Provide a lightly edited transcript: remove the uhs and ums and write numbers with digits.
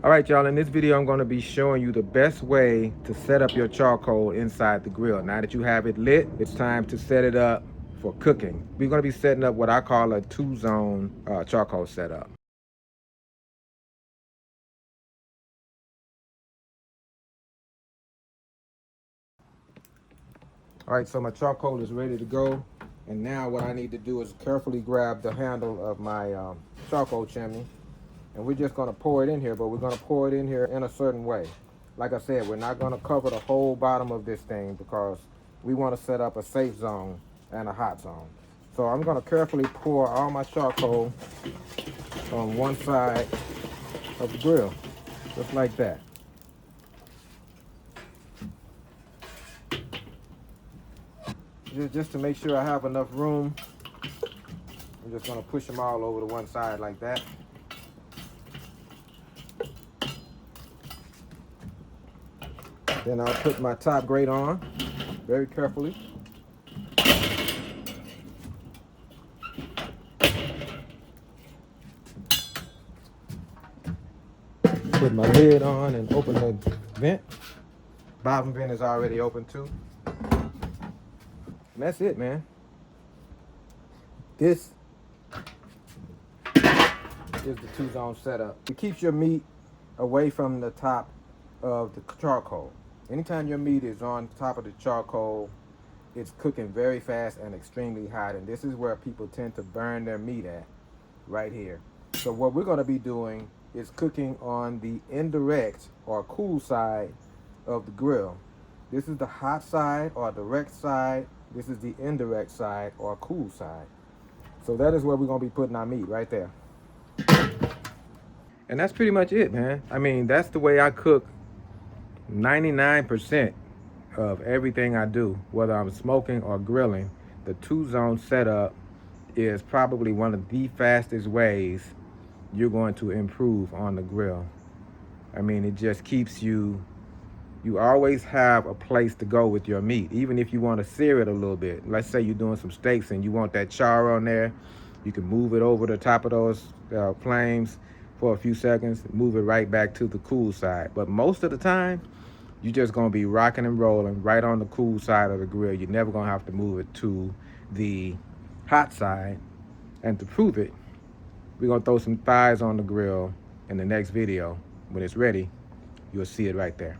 All right, y'all, in this video, I'm gonna be showing you the best way to set up your charcoal inside the grill. Now that you have it lit, it's time to set it up for cooking. We're gonna be setting up what I call a two-zone charcoal setup. All right, so my charcoal is ready to go. And now what I need to do is carefully grab the handle of my charcoal chimney. And we're just gonna pour it in here, but we're gonna pour it in here in a certain way. Like I said, we're not gonna cover the whole bottom of this thing because we wanna set up a safe zone and a hot zone. So I'm gonna carefully pour all my charcoal on one side of the grill, just like that. Just to make sure I have enough room, I'm just gonna push them all over to one side like that. Then I'll put my top grate on very carefully. Put my lid on and open the vent. Bottom vent is already open too. And that's it, man. This is the two-zone setup. It keeps your meat away from the top of the charcoal. Anytime your meat is on top of the charcoal, it's cooking very fast and extremely hot. And this is where people tend to burn their meat at, right here. So what we're gonna be doing is cooking on the indirect or cool side of the grill. This is the hot side or direct side. This is the indirect side or cool side. So that is where we're gonna be putting our meat, right there. And that's pretty much it, man. I mean, that's the way I cook 99% of everything I do, whether I'm smoking or grilling. The two-zone setup is probably one of the fastest ways you're going to improve on the grill. I mean, it just keeps you always have a place to go with your meat, even if you want to sear it a little bit. Let's say you're doing some steaks and you want that char on there. You can move it over the top of those flames for a few seconds, move it right back to the cool side. But most of the time, you're just gonna be rocking and rolling right on the cool side of the grill. You're never gonna have to move it to the hot side. And to prove it, we're gonna throw some thighs on the grill in the next video. When it's ready, you'll see it right there.